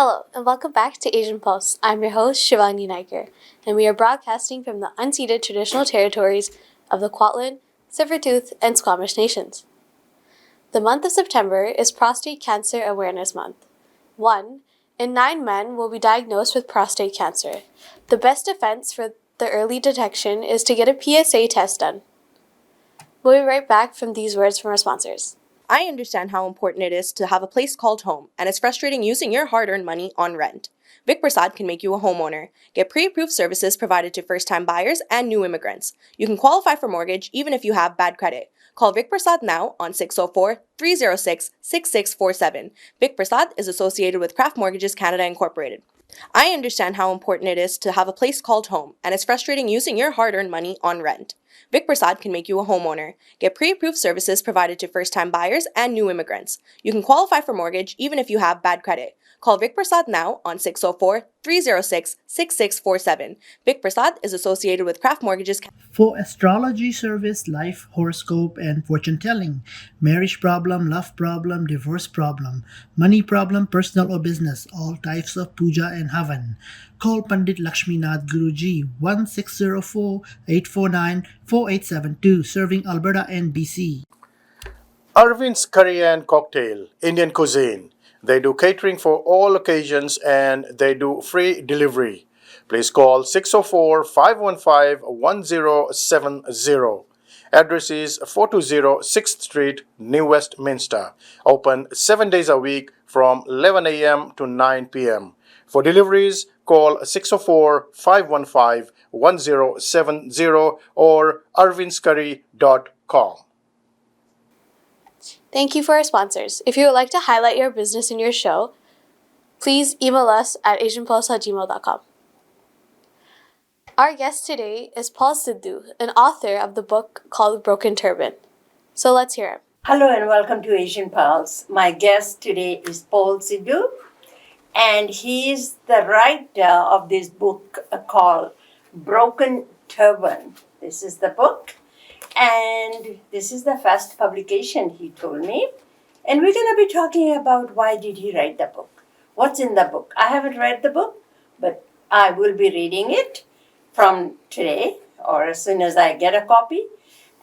Hello, and welcome back to Asian Pulse. I'm your host, Shivani Naiker, and we are broadcasting from the unceded traditional territories of the Kwantlen, Tsleil-Waututh, and Squamish nations. The month of September is Prostate Cancer Awareness Month. 1 in 9 men will be diagnosed with prostate cancer. The best defense for the early detection is to get a PSA test done. We'll be right back from these words from our sponsors. I understand how important it is to have a place called home, and it's frustrating using your hard-earned money on rent. Vic Prasad can make you a homeowner. Get pre-approved services provided to first-time buyers and new immigrants. You can qualify for mortgage even if you have bad credit. Call Vic Prasad now on 604-306-6647. Vic Prasad is associated with Craft Mortgages Canada Incorporated. I understand how important it is to have a place called home, and it's frustrating using your hard-earned money on rent. Vic Prasad can make you a homeowner. Get pre-approved services provided to first-time buyers and new immigrants. You can qualify for mortgage even if you have bad credit. Call Vic Prasad now on 604-306-6647. Vic Prasad is associated with Craft Mortgages. For astrology service, life horoscope, and fortune telling, marriage problem, love problem, divorce problem, money problem, personal or business, all types of puja and havan. Call Pandit Lakshminath Guruji 1604-849-4872, serving Alberta and BC. Arvind's Curry and Cocktail, Indian cuisine. They do catering for all occasions and they do free delivery. Please call 604-515-1070. Address is 420 6th Street, New Westminster. Open 7 days a week from 11 a.m. to 9 p.m. For deliveries, call 604-515-1070 or arvindscurry.com. Thank you for our sponsors. If you would like to highlight your business in your show, please email us at asianpulse@gmail.com. Our guest today is Paul Sidhu, an author of the book called Broken Turban. So let's hear him. Hello and welcome to Asian Pulse. My guest today is Paul Sidhu, and he is the writer of this book called Broken Turban. This is the book. And this is the first publication, he told me. And we're going to be talking about why did he write the book? What's in the book? I haven't read the book, but I will be reading it from today or as soon as I get a copy.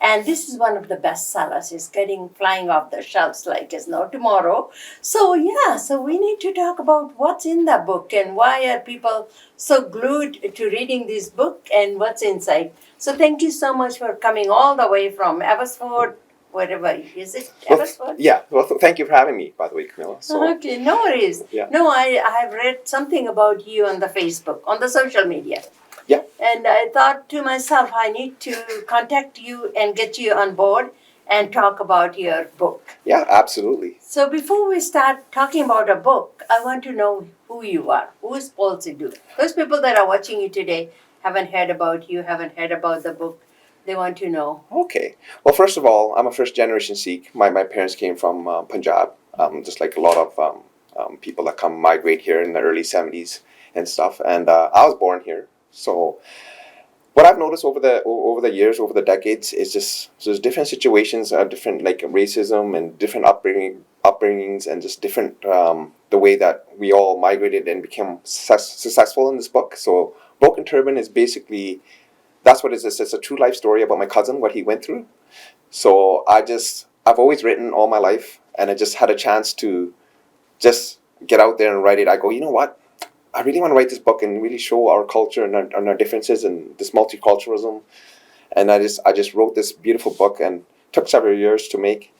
And this is one of the best sellers. It's flying off the shelves like it's no tomorrow. So we need to talk about what's in the book and why are people so glued to reading this book and what's inside. So thank you so much for coming all the way from Abbotsford, wherever. Is it Abbotsford? Thank you for having me, by the way, Camilla. Okay, no worries. Yeah. No, I have read something about you on the Facebook, on the social media. Yeah. And I thought to myself, I need to contact you and get you on board and talk about your book. Yeah, absolutely. So before we start talking about a book, I want to know who you are. Who is Paul Sidhu? Those people that are watching you today haven't heard about you, haven't heard about the book. They want to know. Okay. Well, first of all, I'm a first-generation Sikh. My parents came from Punjab, just like a lot of people that migrate here in the early 70s and stuff. And I was born here. So what I've noticed over the years, over the decades, is just there's different situations, different like racism and different upbringings, and just different the way that we all migrated and became successful in this book. So Broken Turban is basically that's what it is. It's a true life story about my cousin, what he went through. So I've always written all my life, and I just had a chance to just get out there and write it. I go, you know what? I really want to write this book and really show our culture and our differences and this multiculturalism. And I just wrote this beautiful book, and took several years to make.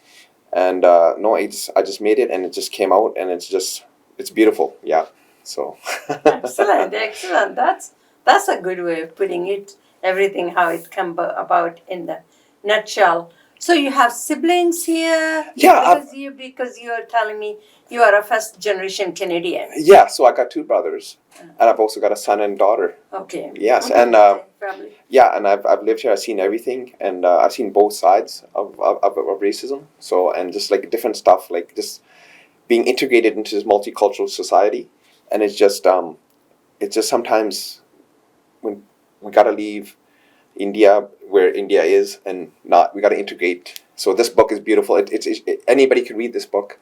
And I just made it, and it just came out, and it's beautiful. Yeah. So. Excellent. That's a good way of putting it. Everything how it come about in the nutshell. So you have siblings here? Yeah. Because you are telling me you are a first generation Canadian. Yeah, so I got 2 brothers, and I've also got a son and daughter. Okay. Yes, okay. and family. Yeah, and I've lived here. I've seen everything, and I've seen both sides of racism. So, and just like different stuff, like just being integrated into this multicultural society, and it's just sometimes when we gotta leave India, where India is, and we got to integrate. So this book is beautiful. Anybody can read this book,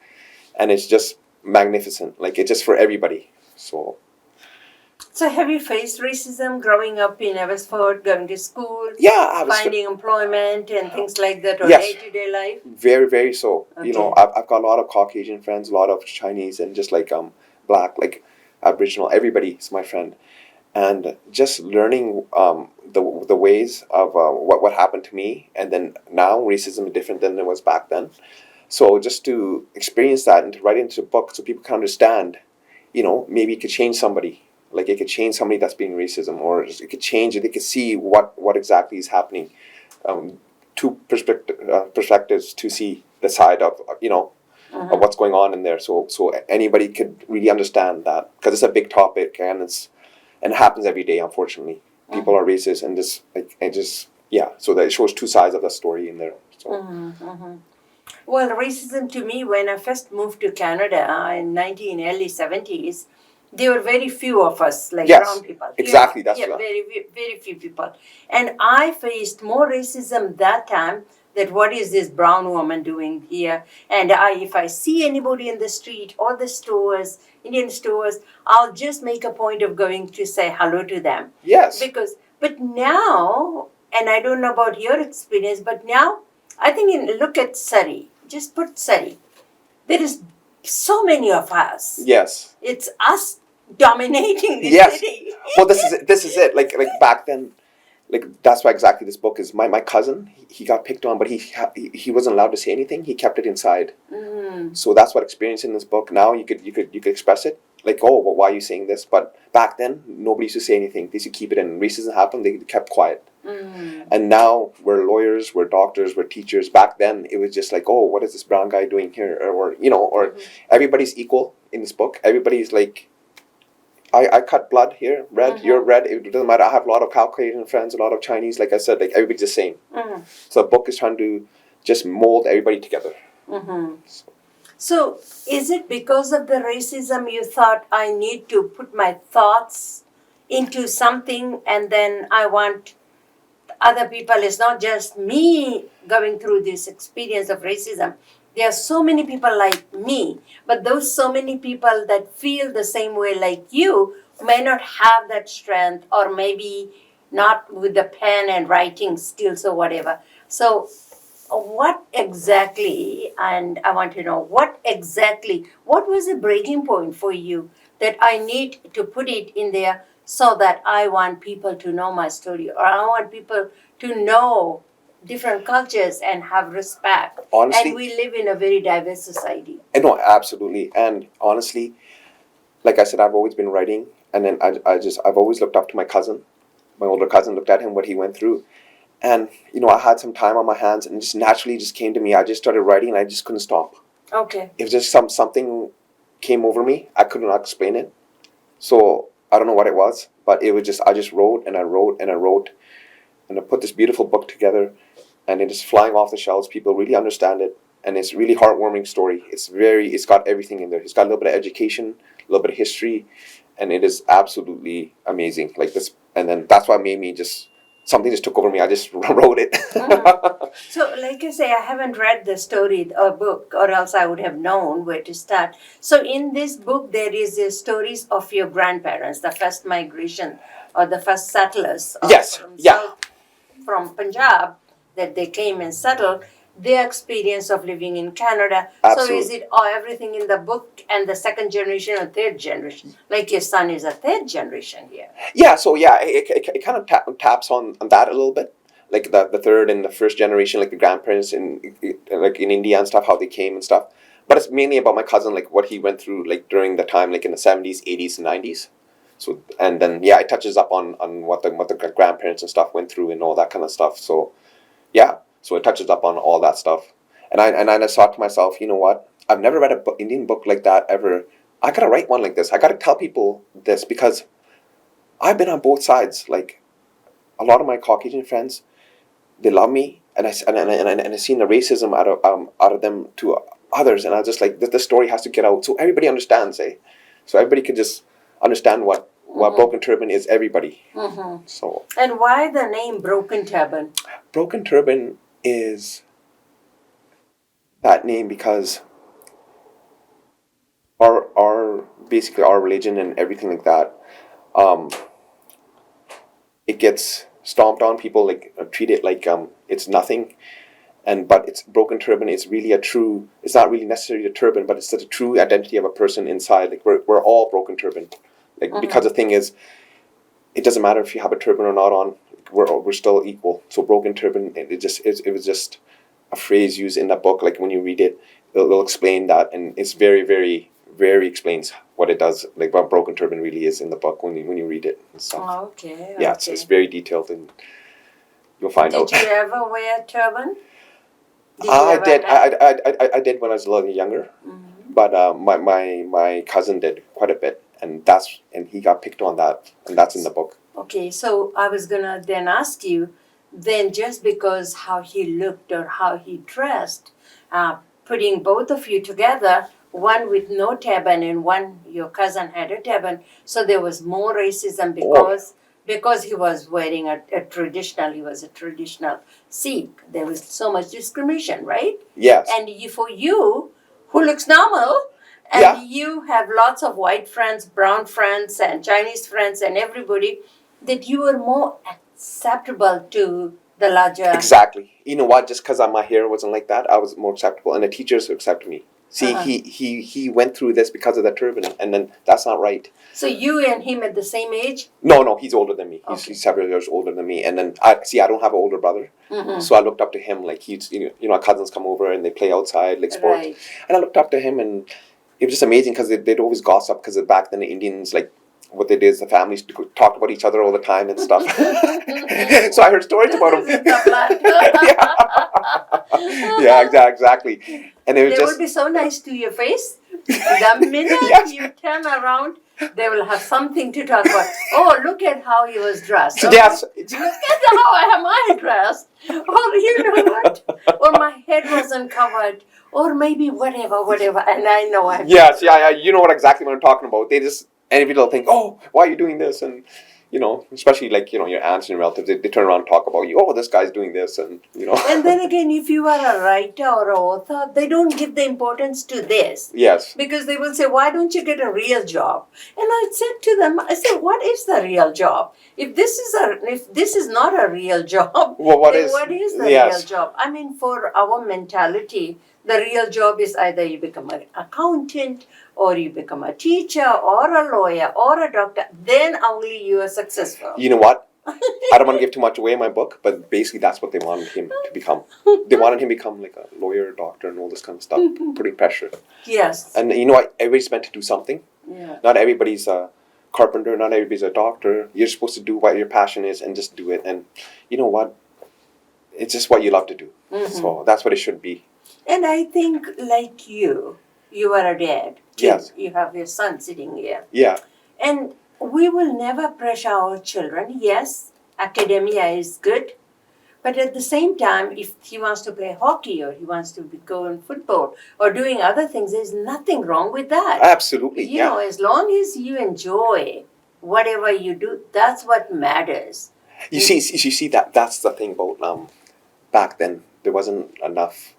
and it's just magnificent. Like it's just for everybody. So So have you faced racism growing up in Abbotsford, going to school, yeah, I was finding employment and things like that, or yes, day-to-day life? very very so. You know, Okay. I've got a lot of Caucasian friends, a lot of Chinese, and just like black, like Aboriginal. Everybody is my friend, and just learning the ways of what happened to me, and then now racism is different than it was back then. So just to experience that and to write into a book so people can understand, you know, maybe it could change somebody. Like it could change somebody that's being racism, or it could change it. They could see what exactly is happening. Two perspectives to see the side of of what's going on in there. So anybody could really understand that because it's a big topic and it happens every day. Unfortunately, people are racist and just like and just yeah. So that it shows two sides of the story in there. So. Well, racism to me, when I first moved to Canada in early 70s, there were very few of us, like Yes, brown people. exactly. That's right. Very few people. And I faced more racism that time that what is this brown woman doing here? And if I see anybody in the street or the stores, Indian stores, I'll just make a point of going to say hello to them. Yes. But now, and I don't know about your experience, but now I think look at Surrey. Just put Surrey. There is so many of us. Yes. It's us dominating the Yes. city. Well, this is it. This is it. Like back then, like that's why exactly this book is. My cousin, he got picked on, but he wasn't allowed to say anything. He kept it inside. So that's what experience in this book. Now you could express it. Like, oh, well, why are you saying this? But back then, nobody used to say anything. They used to keep it in. Racism happened. They kept quiet. And now we're lawyers, we're doctors, we're teachers. Back then, it was just like, oh, what is this brown guy doing here? Or everybody's equal in this book. Everybody's like, I cut blood here, red, you're red. It doesn't matter. I have a lot of Caucasian friends, a lot of Chinese. Like I said, like everybody's the same. So the book is trying to just mold everybody together. So is it because of the racism you thought I need to put my thoughts into something and then I want other people, it's not just me going through this experience of racism. There are so many people like me, but those so many people that feel the same way like you may not have that strength or maybe not with the pen and writing skills or whatever. So what exactly, and I want to know, what was the breaking point for you that I need to put it in there so that I want people to know my story or I want people to know different cultures and have respect. Honestly, and we live in a very diverse society. No, absolutely. And honestly, like I said, I've always been writing, and then I've always looked up to my cousin. My older cousin, looked at him, what he went through. And, I had some time on my hands and just naturally just came to me. I just started writing and I just couldn't stop. Okay. It was just something came over me. I could not explain it. So I don't know what it was, but it was just, I just wrote and I wrote and I wrote and I put this beautiful book together and it is flying off the shelves. People really understand it. And it's a really heartwarming story. It's got everything in there. It's got a little bit of education, a little bit of history, and it is absolutely amazing. Like this, and then that's what made me something just took over me. I just wrote it. So, like I say, I haven't read the story or book, or else I would have known where to start. So, in this book, there is the stories of your grandparents, the first migration or the first settlers. Yes. From Punjab, that they came and settled. Their experience of living in Canada. Absolutely. So, is it everything in the book and the second generation or third generation? Like your son is a third generation here. Yeah, so yeah, it kind of taps on that a little bit, like the third and the first generation, like the grandparents like in India and stuff, how they came and stuff. But it's mainly about my cousin, like what he went through, like during the time, like in the 70s, 80s, and 90s. So and then yeah, it touches up on what the grandparents and stuff went through and all that kind of stuff. So yeah, so it touches up on all that stuff. And I thought to myself, you know what? I've never read an Indian book like that ever. I gotta write one like this. I gotta tell people this because I've been on both sides. Like a lot of my Caucasian friends, they love me, and I seen the racism out of them to others, and I was just like, this story has to get out so everybody understands, eh? So everybody can just understand what Broken Turban is. Everybody. So. And why the name Broken Turban? Broken Turban is that name because our basically our religion and everything like that, um, it gets stomped on. People like treat it like it's nothing. And but it's broken turban is really a true. It's not really necessarily a turban, but it's the true identity of a person inside. Like we're all broken turban. Like because the thing is, it doesn't matter if you have a turban or not on. We're still equal. So broken turban. It was just a phrase used in that book. Like when you read it, it'll explain that, and it's very explains what it does. Like what broken turban really is in the book when you read it and stuff. Oh, okay. Yeah, okay. it's very detailed, and you'll find out. Did you ever wear a turban? Did you I ever did. have- I did when I was a little younger, Mhm. but my cousin did quite a bit, and he got picked on that, and that's in the book. Okay, so I was gonna then ask you, then just because how he looked or how he dressed, putting both of you together, one with no turban and one your cousin had a turban, so there was more racism because he was wearing a traditional, he was a traditional Sikh. There was so much discrimination, right? Yes. And for you, who looks normal, and Yeah. you have lots of white friends, brown friends, and Chinese friends, and everybody, that you were more acceptable to the larger. Exactly. You know what? Just because my hair wasn't like that, I was more acceptable, and the teachers accepted me. See, Uh-huh. he went through this because of the turban, and then that's not right. So you and him at the same age? No, he's older than me. Okay. He's several years older than me, and then I don't have an older brother, Mm-hmm. so I looked up to him. Like he's our cousins come over and they play outside like sports, Right. and I looked up to him, and it was just amazing because they'd always gossip because back then the Indians like. What they did is the families talked about each other all the time and stuff. So I heard stories about them. This is the blood. Yeah, exactly. And it was They just would be so nice to your face. The minute Yes. you turn around, they will have something to talk about. Oh, look at how he was dressed. Oh, yes, Look at how am I dressed. Or you know what? Or my head wasn't covered. Or maybe whatever. And I know I'm yes, yeah. You know exactly what I'm talking about. They just everybody will think, oh, why are you doing this? And especially like your aunts and your relatives, they turn around and talk about you. Oh, this guy's doing this, and And then again, if you are a writer or an author, they don't give the importance to this. Yes. Because they will say, why don't you get a real job? And I said to them, what is the real job? If this is not a real job, Well, what then is- what is the yes. real job? I mean, for our mentality, the real job is either you become an accountant or you become a teacher or a lawyer or a doctor. Then only you are successful. You know what? I don't want to give too much away in my book, but basically that's what they wanted him to become. They wanted him to become like a lawyer, doctor, and all this kind of stuff, putting pressure. Yes. And you know what? Everybody's meant to do something. Yeah. Not everybody's a carpenter. Not everybody's a doctor. You're supposed to do what your passion is and just do it. And you know what? It's just what you love to do. Mhm. So that's what it should be. And I think, like you are a dad. Yes. You have your son sitting here. Yeah. And we will never pressure our children. Yes, academia is good. But at the same time, if he wants to play hockey or he wants to go in football or doing other things, there's nothing wrong with that. Absolutely. You Yeah. know, as long as you enjoy whatever you do, that's what matters. You see that's the thing about back then there wasn't enough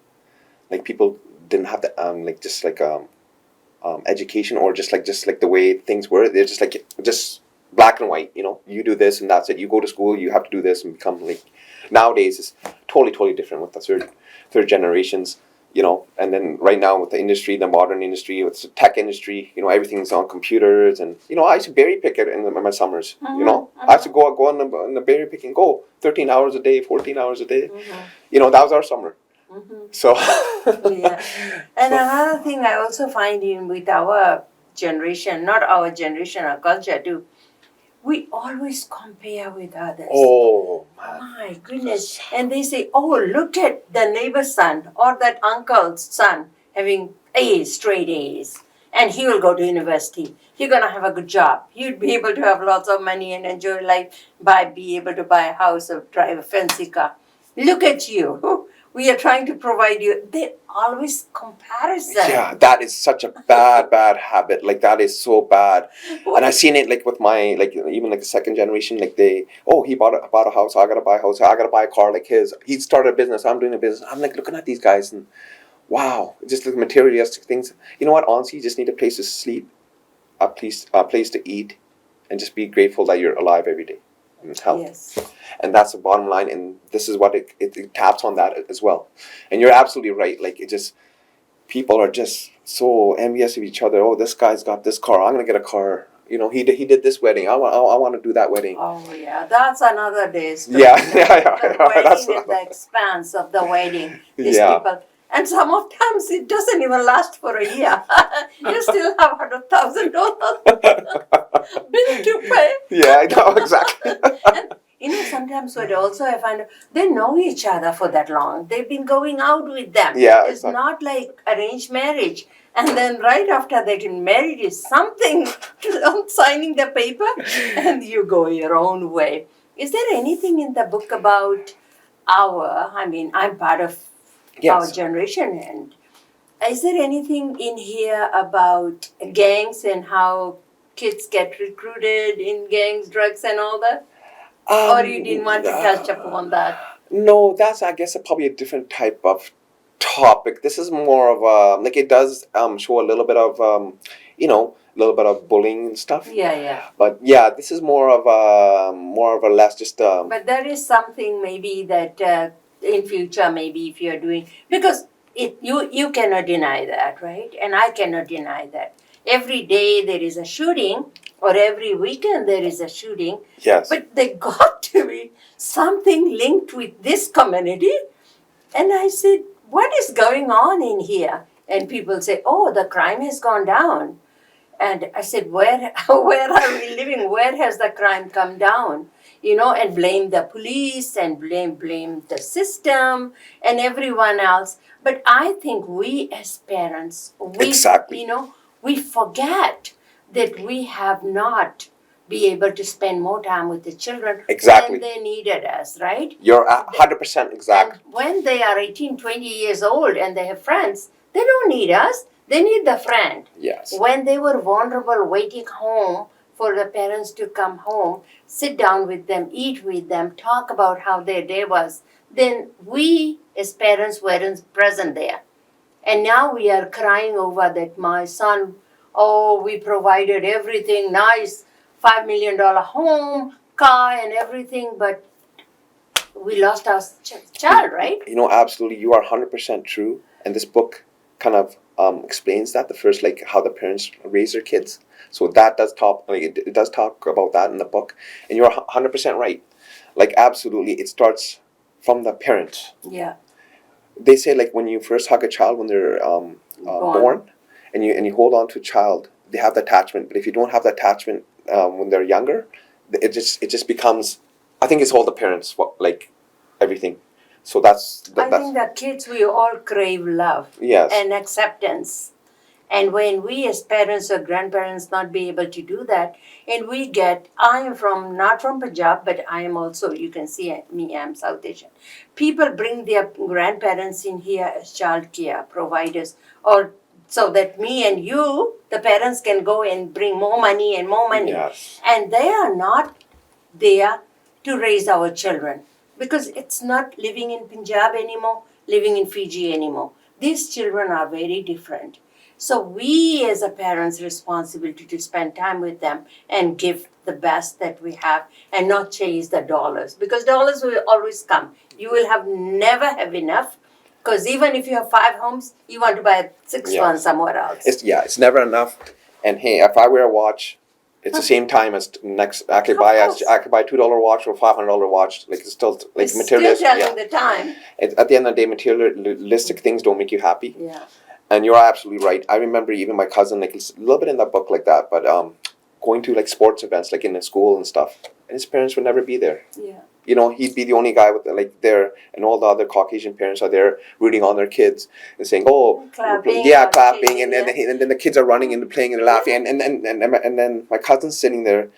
like people didn't have the education or just like the way things were. They're just black and white. You do this and that's it. You go to school, you have to do this and become like. Nowadays it's totally different with the third generations. And then right now with the industry, the modern industry, with the tech industry, everything's on computers, and I used to berry pick it in my summers. I used to go on the berry picking, go 13 hours a day, 14 hours a day. That was our summer. So Yeah. And another thing I also find in with our generation, not our generation, our culture too, we always compare with others. oh man. My goodness. And they say, oh, look at the neighbor's son or that uncle's son having A's, straight A's. And he will go to university. You're going to have a good job. You'd be able to have lots of money and enjoy life be able to buy a house or drive a fancy car. Look at you. We are trying to provide you. They always comparison. Yeah, that is such a bad habit. Like that is so bad. And I've seen it like with my even the second generation. Like he bought a house. I gotta buy a house. I gotta buy a car like his. He started a business. I'm doing a business. I'm like looking at these guys and wow, just the materialistic things. You know what? Honestly, you just need a place to sleep, a place to eat, and just be grateful that you're alive every day and health. Yes. And that's the bottom line. And this is what it taps on that as well. And you're absolutely right. Like, it just, people are just so envious of each other. Oh, this guy's got this car. I'm gonna get a car. You know, he did this wedding. I want to do that wedding. Oh yeah, that's another day story. Yeah, The That's wedding and the expanse of the wedding. These Yeah. people, and some of times it doesn't even last for a year. You still have $100,000 bill to pay. Yeah, I know exactly. And sometimes what also I find, they know each other for that long. They've been going out with them. Yeah, It's exactly. not like arranged marriage. And then right after they get married is something signing the paper and you go your own way. Is there anything in the book about I'm part of our Yes. generation, and is there anything in here about gangs and how kids get recruited in gangs, drugs and all that? Or you didn't want to touch upon that? No, that's, I guess, probably a different type of topic. This is more of a, like, it does show a little bit of a little bit of bullying and stuff. Yeah. But yeah, this is more of a less just But there is something maybe that in future, maybe if you're doing, because you cannot deny that, right? And I cannot deny that. Every day there is a shooting, or every weekend there is a shooting. yes. But there got to be something linked with this community. And I said, what is going on in here? And people say, oh, the crime has gone down. And I said, where are we living? Where has the crime come down? And blame the police and blame the system and everyone else. But I think we as parents, Exactly. we forget that we have not be able to spend more time with the children Exactly. when they needed us, right? You're 100% exact. And when they are 18, 20 years old and they have friends, they don't need us. They need the friend. Yes. When they were vulnerable, waiting home for the parents to come home, sit down with them, eat with them, talk about how their day was, then we as parents weren't present there. And now we are crying over that my son, we provided everything nice, $5 million home, car and everything, but we lost our child, right? Absolutely, you are 100% true. And this book kind of explains that, the first, like, how the parents raise their kids. So that does talk, like, it does talk about that in the book. And you're 100% right. Like, absolutely, it starts from the parents. Yeah. They say, like, when you first hug a child when they're born, and you hold on to a child, they have the attachment. But if you don't have the attachment when they're younger, it just becomes, I think it's all the parents, like, everything. So I think that kids, we all crave love. Yes. And acceptance. And when we as parents or grandparents not be able to do that, and I am not from Punjab, but I am also, you can see me, I'm South Asian. People bring their grandparents in here as child care providers, or so that me and you, the parents, can go and bring more money and more money. Yes. And they are not there to raise our children, because it's not living in Punjab anymore, living in Fiji anymore. These children are very different. So we as a parents' responsibility to spend time with them and give the best that we have and not chase the dollars, because dollars will always come. You will never have enough, because even if you have 5 homes, you want to buy a 6th Yes. one somewhere else. It's never enough. And hey, if I wear a watch, it's the same time as next. I could buy a $2 watch or $500 watch. Like, it's still, like, It's materialistic. still telling the time. At the end of the day, materialistic things don't make you happy. Yeah. And you're absolutely right. I remember even my cousin, like, it's a little bit in that book like that, but going to, like, sports events, like in the school and stuff, and his parents would never be there. Yeah. He'd be the only guy with, like, there, and all the other Caucasian parents are there rooting on their kids and saying, "Oh, Clapping, yeah, or clapping," cheering, and then the kids are running and playing and laughing, and then my cousin's sitting there,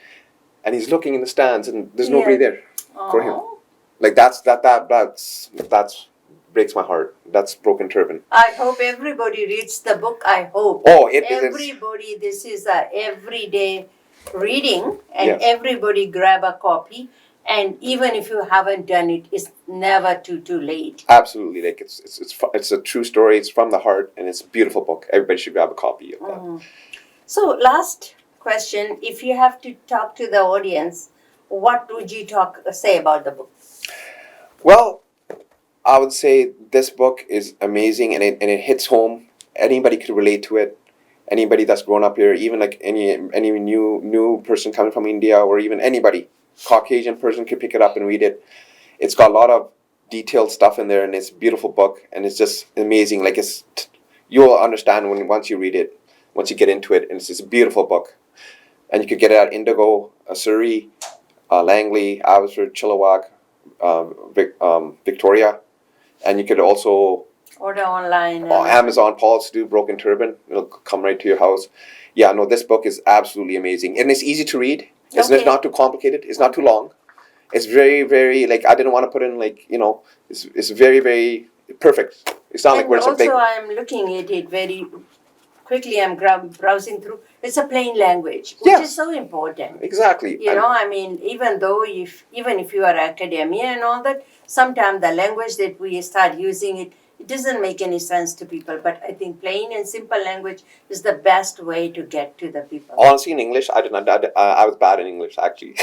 and he's looking in the stands, and there's nobody there for him. Aw. Like, that's breaks my heart. That's Broken Turban. I hope everybody reads the book. I hope. Oh, it is. Everybody, this is a everyday reading, and Yes. everybody grab a copy And even if you haven't done it, it's never too late. Absolutely, like it's a true story. It's from the heart, and it's a beautiful book. Everybody should grab a copy of that. So, last question: if you have to talk to the audience, what would you say about the book? Well, I would say this book is amazing, and it hits home. Anybody could relate to it. Anybody that's grown up here, even like any new person coming from India, or even anybody, Caucasian person could pick it up and read it. It's got a lot of detailed stuff in there, and it's a beautiful book, and it's just amazing. Like you'll understand once you read it, once you get into it, and it's just a beautiful book. And you could get it at Indigo, Surrey, Langley, Abbotsford, Chilliwack, Victoria, and you could also Order online. on Amazon, Paul Sidhu Broken Turban. It'll come right to your house. Yeah, no, this book is absolutely amazing, and it's easy to read. It's Okay. not too complicated. It's not too long. It's very, very like I didn't want to put in like It's very, very perfect. It's not like And where it's a big. also, I'm looking at it very quickly. I'm browsing through. It's a plain language, which Yes. is so important. Exactly. You know, I mean, even if you are academia and all that, sometimes the language that we start using it doesn't make any sense to people. But I think plain and simple language is the best way to get to the people. Honestly, in English, I did not. I was bad in English, actually.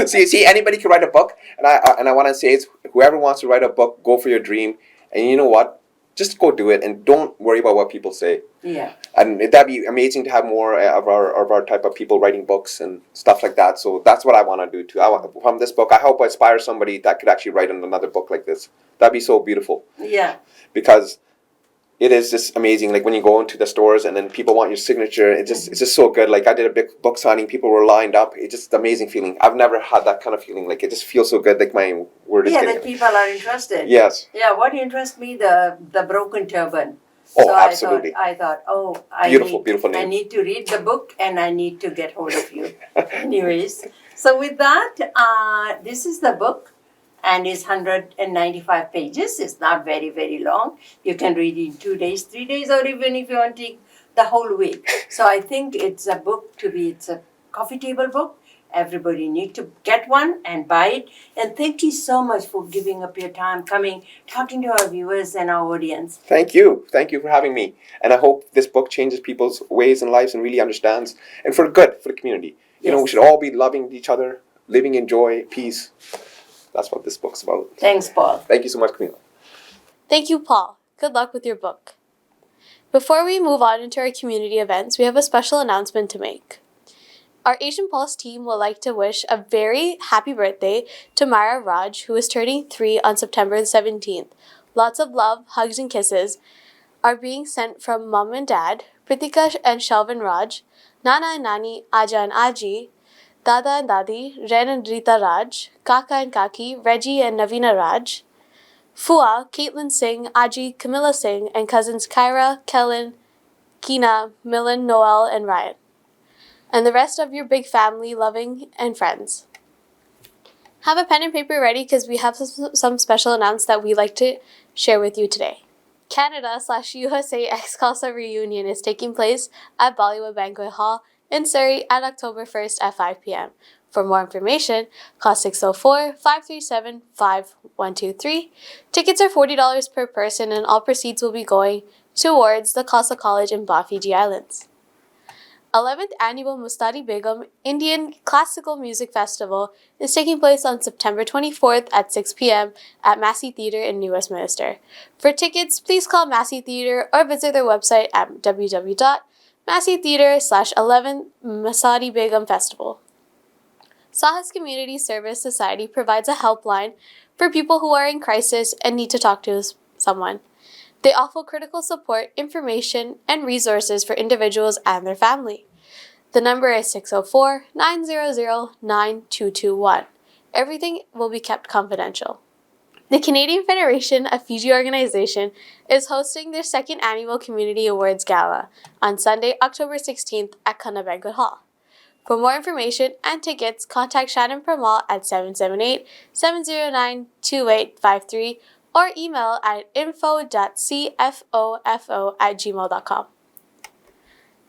see, anybody can write a book, and I want to say it's whoever wants to write a book, go for your dream, and you know what? Just go do it, and don't worry about what people say. Yeah. And that'd be amazing to have more of our type of people writing books and stuff like that. So that's what I want to do too. From this book, I hope I inspire somebody that could actually write another book like this. That'd be so beautiful. Yeah. Because it is just amazing. Like when you go into the stores and then people want your signature, it's just so good. Like I did a big book signing, people were lined up. It's just an amazing feeling. I've never had that kind of feeling. Like it just feels so good. Like my word is Yeah, getting. that people are interested. Yes. Yeah, what interests me, the broken turban. Oh, So absolutely. I thought, Beautiful I name. need to read the book and I need to get hold of you. Anyways, so with that, this is the book, and it's 195 pages. It's not very, very long. You can read it in 2 days, 3 days, or even if you want to take the whole week. So I think it's a coffee table book. Everybody need to get one and buy it. And thank you so much for giving up your time, coming, talking to our viewers and our audience. Thank you for having me. And I hope this book changes people's ways and lives and really understands, and for good, for the community. You know, we should all be loving each other, living in joy, peace. That's what this book's about. Thanks, Paul. Thank you so much, Camila. Thank you, Paul. Good luck with your book. Before we move on into our community events, we have a special announcement to make. Our Asian Pulse team would like to wish a very happy birthday to Mara Raj, who is turning 3 on September 17th. Lots of love, hugs, and kisses are being sent from Mom and Dad, Pritika and Shelvin Raj, Nana and Nani, Aja and Aji, Dada and Dadi, Ren and Rita Raj, Kaka and Kaki, Reggie and Navina Raj, Fua, Caitlin Singh, Aji, Camilla Singh, and cousins Kyra, Kellen, Kina, Milan, Noel, and Ryan. And the rest of your big family, loving, and friends. Have a pen and paper ready because we have some special announcements that we'd like to share with you today. Canada/USA Ex-Casa reunion is taking place at Bollywood Banquet Hall in Surrey on October 1st at 5 p.m. For more information, call 604-537-5123. Tickets are $40 per person and all proceeds will be going towards the Khalsa College in Ba, Fiji Islands. 11th Annual Mustadi Begum Indian Classical Music Festival is taking place on September 24th at 6 p.m. at Massey Theatre in New Westminster. For tickets, please call Massey Theatre or visit their website at www.masseytheatre/11th Mustadi Begum Festival. Sahas Community Service Society provides a helpline for people who are in crisis and need to talk to someone. They offer critical support, information, and resources for individuals and their family. The number is 604-900-9221. Everything will be kept confidential. The Canadian Federation of Fiji Organization is hosting their second annual Community Awards Gala on Sunday, October 16th at Kana Banquet Hall. For more information and tickets, contact Shannon Pramal at 778-709-2853 or email at info.cfofo@gmail.com.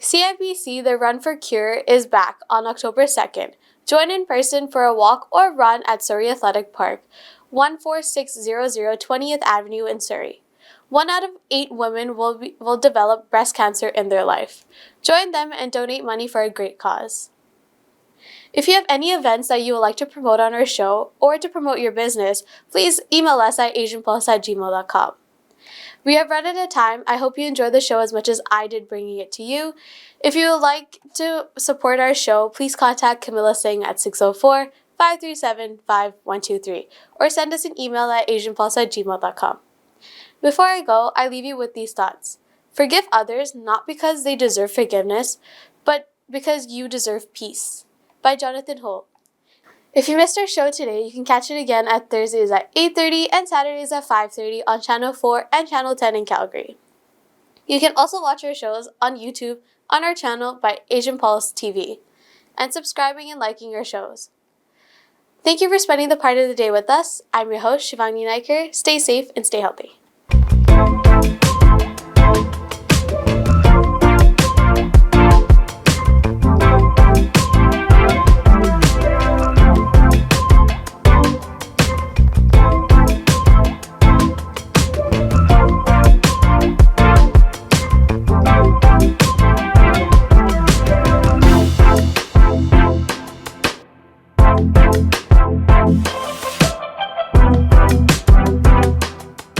CIBC The Run for Cure is back on October 2nd. Join in person for a walk or run at Surrey Athletic Park, 14600 20th Avenue in Surrey. 1 out of 8 women will develop breast cancer in their life. Join them and donate money for a great cause. If you have any events that you would like to promote on our show or to promote your business, please email us at asianpulse@gmail.com. We have run out of time. I hope you enjoyed the show as much as I did bringing it to you. If you would like to support our show, please contact Camilla Singh at 604-537-5123 or send us an email at asianpulse@gmail.com. Before I go, I leave you with these thoughts. Forgive others not because they deserve forgiveness, but because you deserve peace. By Jonathan Holt. If you missed our show today, you can catch it again at Thursdays at 8:30 and Saturdays at 5:30 on Channel 4 and Channel 10 in Calgary. You can also watch our shows on YouTube on our channel by Asian Pulse TV and subscribing and liking our shows. Thank you for spending the part of the day with us. I'm your host, Shivani Naiker. Stay safe and stay healthy.